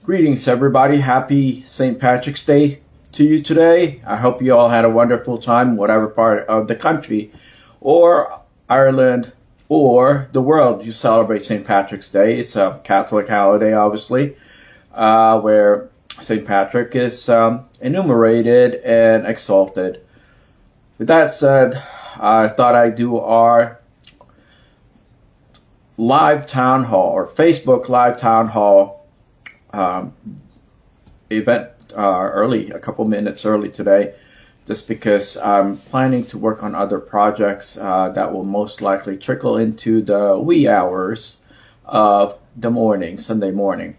Greetings everybody. Happy St. Patrick's Day to you today. I hope you all had a wonderful time, whatever part of the country or Ireland or the world you celebrate St. Patrick's Day. It's a Catholic holiday, obviously, where St. Patrick is enumerated and exalted. With that said, I thought I'd do our live town hall or Facebook live town hall event early, a couple minutes early today, just because I'm planning to work on other projects that will most likely trickle into the wee hours of the morning, Sunday morning.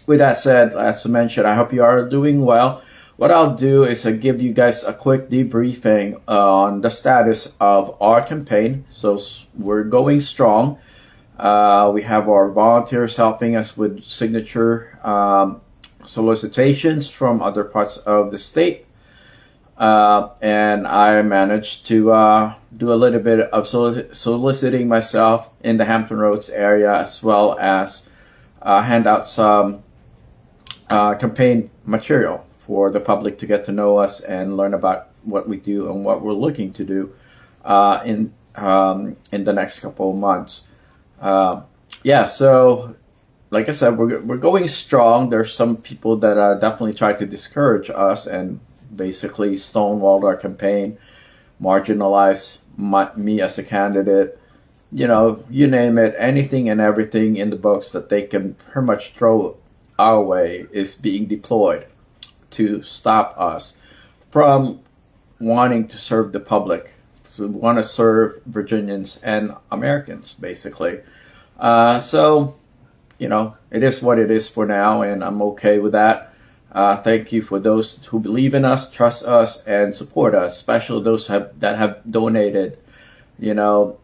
With that said, as I mentioned, I hope you are doing well. What I'll do is give you guys a quick debriefing on the status of our campaign. So we're going strong. We have our volunteers helping us with signature solicitations from other parts of the state. And I managed to do a little bit of soliciting myself in the Hampton Roads area, as well as hand out some campaign material for the public to get to know us and learn about what we do and what we're looking to do in the next couple of months. So like I said, we're going strong. There's some people that definitely try to discourage us and basically stonewalled our campaign, marginalize me as a candidate, you name it, anything and everything in the books that they can pretty much throw our way is being deployed to stop us from wanting to serve the public. So we want to serve Virginians and Americans, basically. It is what it is for now, and I'm okay with that. Thank you for those who believe in us, trust us, and support us, especially those that have donated, to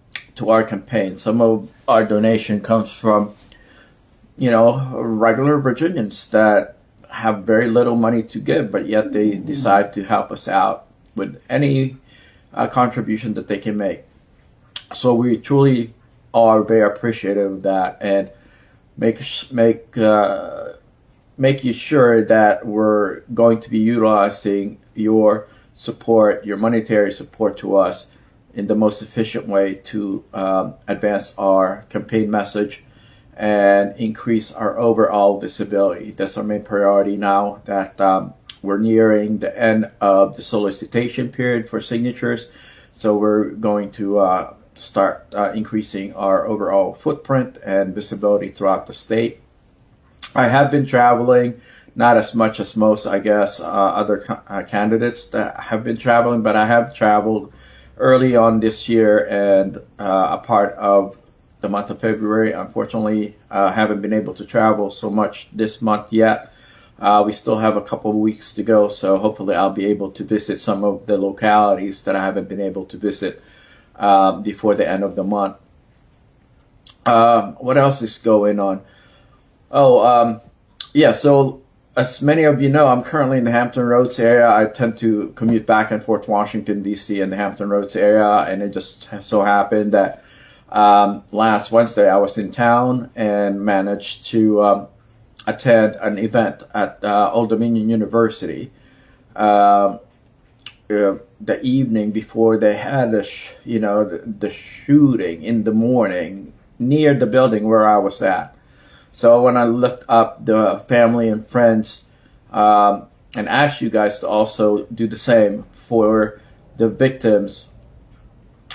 our campaign. Some of our donation comes from, regular Virginians that have very little money to give, but yet they decide to help us out with any contribution that they can make. So we truly are very appreciative of that, and make you sure that we're going to be utilizing your support, your monetary support to us in the most efficient way to advance our campaign message and increase our overall visibility. That's our main priority now that we're nearing the end of the solicitation period for signatures. So we're going to start increasing our overall footprint and visibility throughout the state. I have been traveling, not as much as most, I guess, other candidates that have been traveling, but I have traveled early on this year and a part of the month of February. Unfortunately, haven't been able to travel so much this month yet. We still have a couple of weeks to go, so hopefully I'll be able to visit some of the localities that I haven't been able to visit before the end of the month. What else is going on? So as many of you know, I'm currently in the Hampton Roads area. I tend to commute back and forth Washington, D.C. and the Hampton Roads area, and it just so happened that last Wednesday I was in town and managed to attend an event at Old Dominion University the evening before they had the shooting in the morning near the building where I was at. So when I lift up the family and friends and ask you guys to also do the same for the victims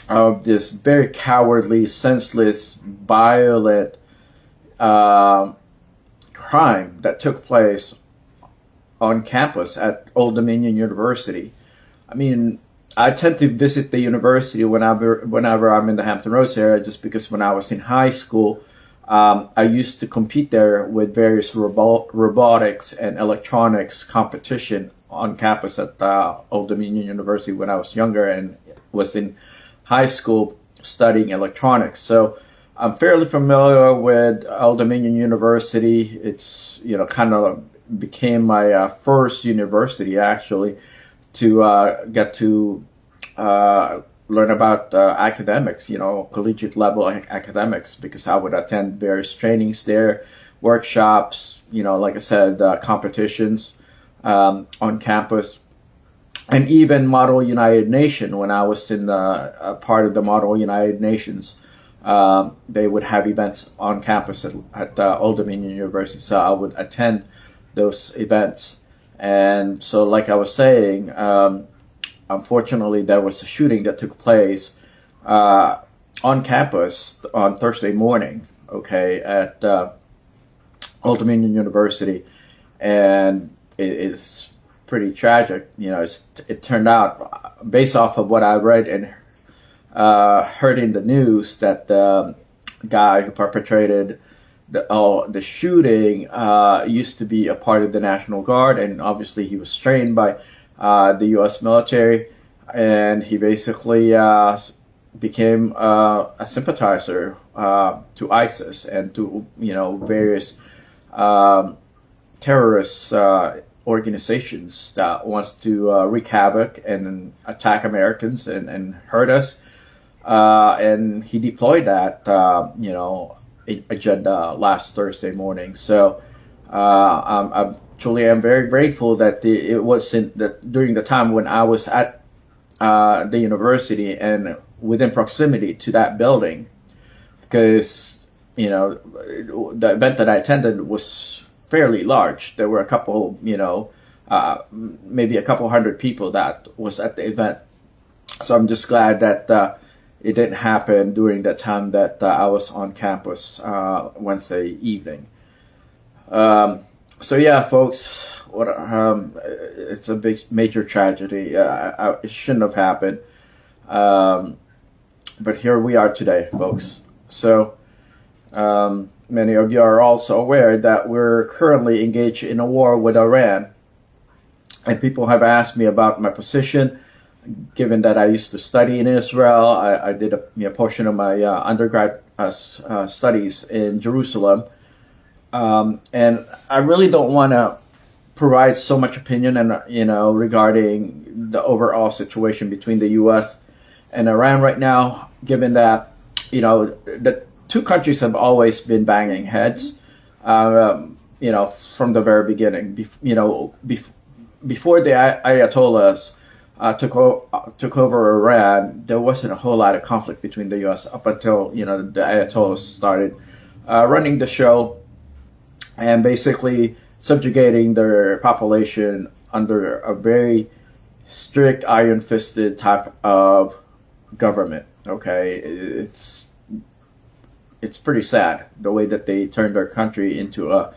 of this very cowardly, senseless, violent crime that took place on campus at Old Dominion University. I mean, I tend to visit the university whenever I'm in the Hampton Roads area, just because when I was in high school, I used to compete there with various robotics and electronics competition on campus at Old Dominion University when I was younger and was in high school studying electronics. So I'm fairly familiar with Old Dominion University. It's, kind of became my first university actually to get to learn about academics, collegiate level academics, because I would attend various trainings there workshops, like I said, competitions on campus, and even Model United Nation. When I was in a part of the Model United Nations, they would have events on campus at Old Dominion University, so I would attend those events. And so, like I was saying, unfortunately, there was a shooting that took place on campus on Thursday morning, okay, at Old Dominion University, and it is pretty tragic. It turned out, based off of what I read and heard in the news, that the guy who perpetrated the shooting used to be a part of the National Guard, and obviously he was trained by the U.S. military, and he basically became a sympathizer to ISIS and to various terrorist organizations that wants to wreak havoc and attack Americans and hurt us. And he deployed that agenda last Thursday morning. So I'm very grateful that it wasn't that during the time when I was at the university and within proximity to that building, because the event that I attended was fairly large. There were a couple, maybe a couple hundred people that was at the event. So I'm just glad that it didn't happen during that time that I was on campus Wednesday evening. So yeah, folks, it's a big, major tragedy. It shouldn't have happened. But here we are today, folks. So many of you are also aware that we're currently engaged in a war with Iran. And people have asked me about my position, given that I used to study in Israel. I did a portion of my undergrad studies in Jerusalem. And I really don't want to provide so much opinion regarding the overall situation between the U.S. and Iran right now, given that the two countries have always been banging heads, from the very beginning. Before the Ayatollahs took over Iran, there wasn't a whole lot of conflict between the U.S. up until the Ayatollahs started running the show and basically subjugating their population under a very strict, iron-fisted type of government. Okay, it's pretty sad the way that they turned their country into a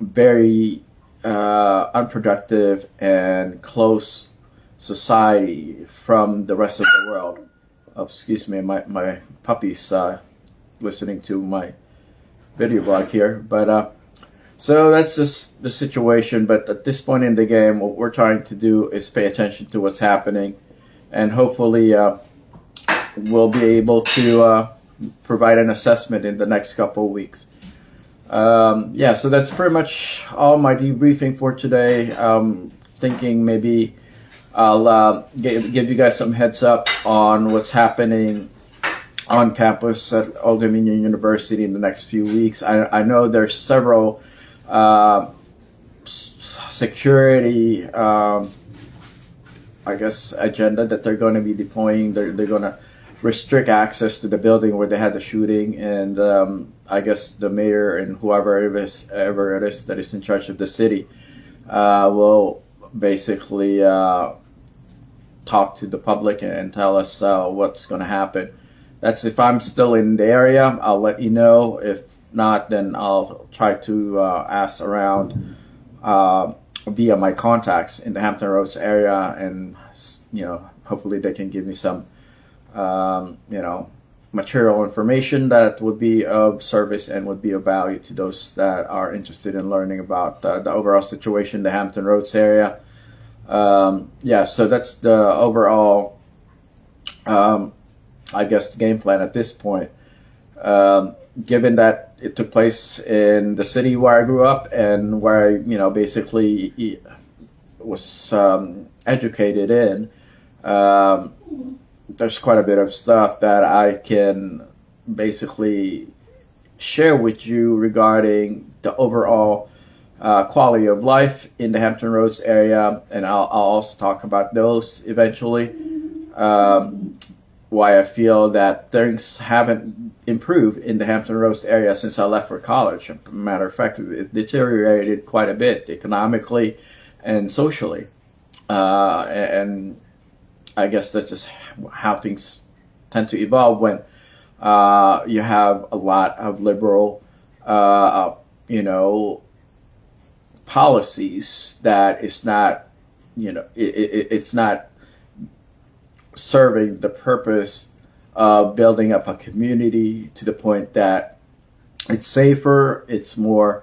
very unproductive and close society from the rest of the world. Oh, excuse me, my puppy's listening to my video blog here. But so that's just the situation. But at this point in the game, what we're trying to do is pay attention to what's happening, and hopefully we'll be able to provide an assessment in the next couple of weeks. So that's pretty much all my debriefing for today. Thinking maybe I'll give you guys some heads up on what's happening on campus at Old Dominion University in the next few weeks. I know there's several security, agenda that they're going to be deploying. They're going to restrict access to the building where they had the shooting, and I guess the mayor and whoever it is that is in charge of the city will basically talk to the public and tell us what's going to happen. That's if I'm still in the area, I'll let you know. If not, then I'll try to ask around via my contacts in the Hampton Roads area, and hopefully they can give me some material information that would be of service and would be of value to those that are interested in learning about the overall situation in the Hampton Roads area. So that's the overall, game plan at this point. Given that it took place in the city where I grew up and where I, basically was educated in, there's quite a bit of stuff that I can basically share with you regarding the overall quality of life in the Hampton Roads area, and I'll also talk about those eventually. Why I feel that things haven't improved in the Hampton Roads area since I left for college. Matter of fact, it deteriorated quite a bit economically and socially. And I guess that's just how things tend to evolve when you have a lot of liberal, policies that is not, it's not serving the purpose of building up a community to the point that it's safer, it's more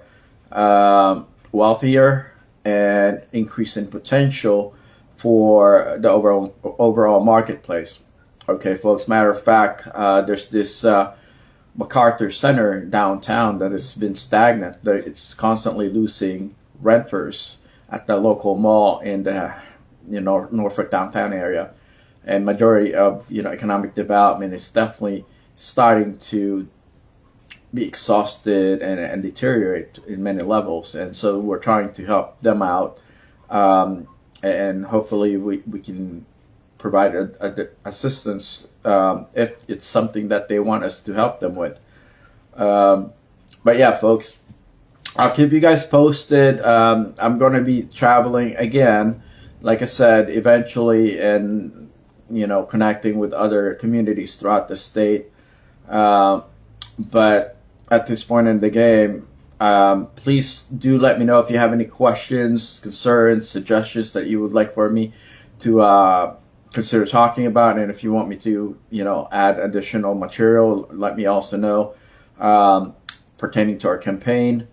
wealthier, and increasing potential for the overall marketplace. Okay, folks. Matter of fact, there's this MacArthur Center downtown that has been stagnant. It's constantly losing renters at the local mall in the Norfolk downtown area. And majority of economic development is definitely starting to be exhausted and deteriorate in many levels. And so we're trying to help them out, and hopefully we can provide assistance if it's something that they want us to help them with. But yeah, folks, I'll keep you guys posted. I'm going to be traveling again, like I said, eventually, and connecting with other communities throughout the state. But at this point in the game, please do let me know if you have any questions, concerns, suggestions that you would like for me to consider talking about. And if you want me to, add additional material, let me also know pertaining to our campaign.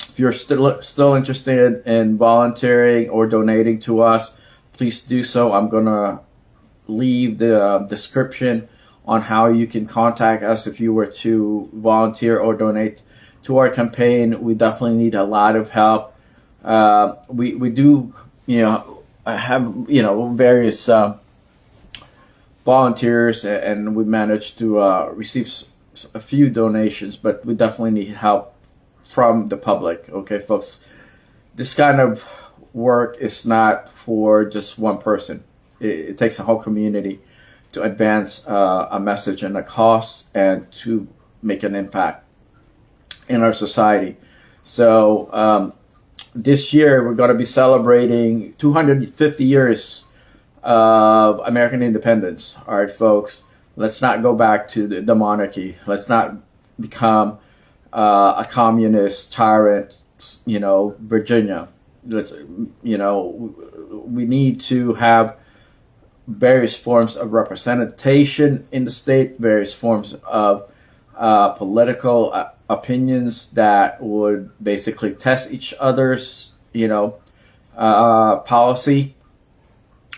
If you're still interested in volunteering or donating to us, please do so. I'm going to leave the description on how you can contact us if you were to volunteer or donate to our campaign. We definitely need a lot of help. We do have various volunteers, and we managed to receive a few donations, but we definitely need help from the public. Okay, folks, this kind of work is not for just one person. It takes a whole community to advance a message and a cause and to make an impact in our society. So this year we're going to be celebrating 250 years of American independence. All right, folks, let's not go back to the monarchy. Let's not become a communist tyrant, Virginia. We need to have various forms of representation in the state, various forms of political opinions that would basically test each other's, policy.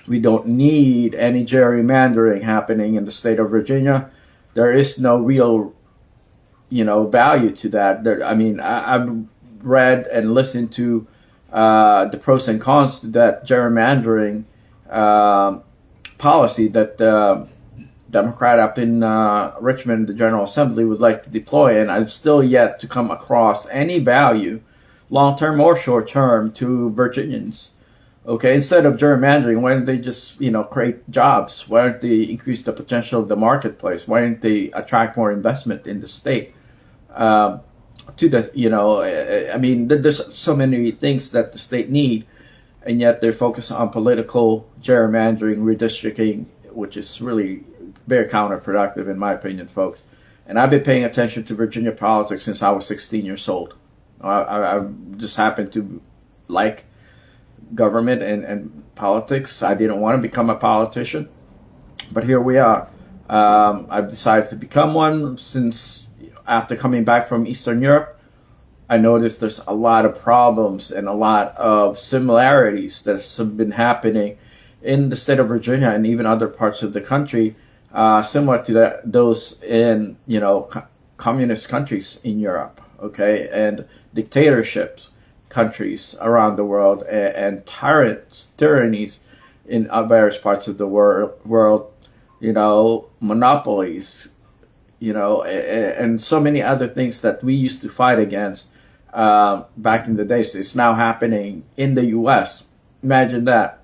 We don't need any gerrymandering happening in the state of Virginia. There is no real, value to that. I've read and listened to the pros and cons to that gerrymandering policy that the Democrat up in Richmond, the General Assembly, would like to deploy, and I've still yet to come across any value, long-term or short-term, to Virginians. Okay, instead of gerrymandering, why don't they just, create jobs? Why don't they increase the potential of the marketplace? Why don't they attract more investment in the state? There's so many things that the state need, and yet they're focused on political gerrymandering, redistricting, which is really very counterproductive in my opinion, folks. And I've been paying attention to Virginia politics since I was 16 years old. I just happened to like government and politics. I didn't want to become a politician, but here we are. I've decided to become one since after coming back from Eastern Europe. I noticed there's a lot of problems and a lot of similarities that have been happening in the state of Virginia and even other parts of the country, similar to those in communist countries in Europe, okay, and dictatorships countries around the world, and tyrannies in various parts of the world, monopolies, and so many other things that we used to fight against back in the days. It's now happening in the U.S. Imagine that.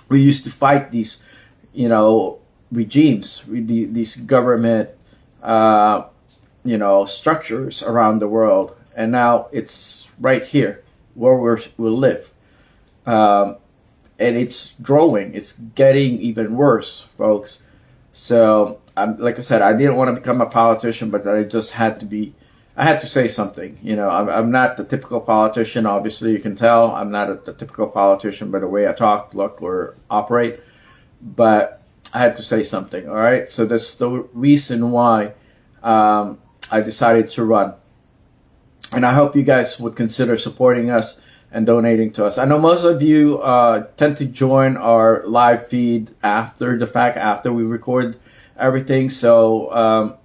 We used to fight these, regimes, these government, structures around the world, and now it's right here where we live, and it's growing. It's getting even worse, folks. So, like I said, I didn't want to become a politician, but I just had to be. I had to say something. I'm not the typical politician. Obviously, you can tell I'm not the typical politician by the way I talk, look, or operate. But I had to say something. All right. So that's the reason why I decided to run. And I hope you guys would consider supporting us and donating to us. I know most of you tend to join our live feed after the fact, after we record everything. So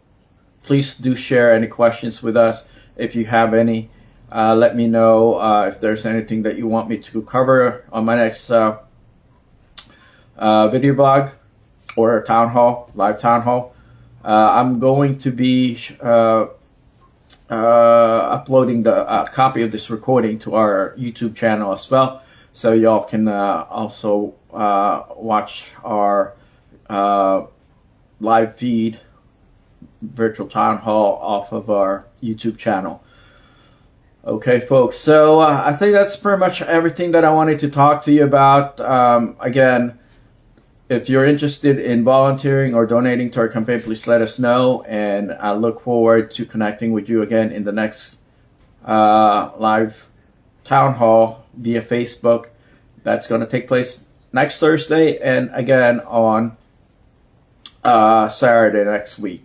please do share any questions with us. If you have any, let me know if there's anything that you want me to cover on my next video blog or town hall, live town hall. I'm going to be uploading the copy of this recording to our YouTube channel as well, so y'all can also watch our live feed virtual town hall off of our YouTube channel. Okay, folks, so I think that's pretty much everything that I wanted to talk to you about. Again, if you're interested in volunteering or donating to our campaign, please let us know, and I look forward to connecting with you again in the next live town hall via Facebook. That's going to take place next Thursday, and again on Saturday next week.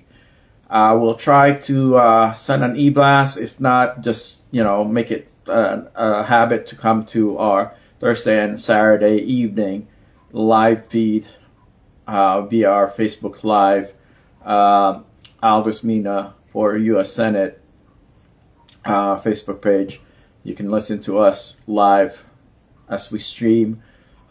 I will try to send an e-blast. If not, just make it a habit to come to our Thursday and Saturday evening live feed via our Facebook Live, Aldous Mina for U.S. Senate Facebook page. You can listen to us live as we stream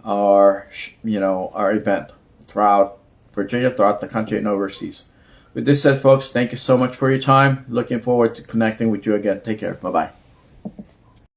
our event throughout Virginia, throughout the country, and overseas. With this said, folks, thank you so much for your time. Looking forward to connecting with you again. Take care. Bye-bye.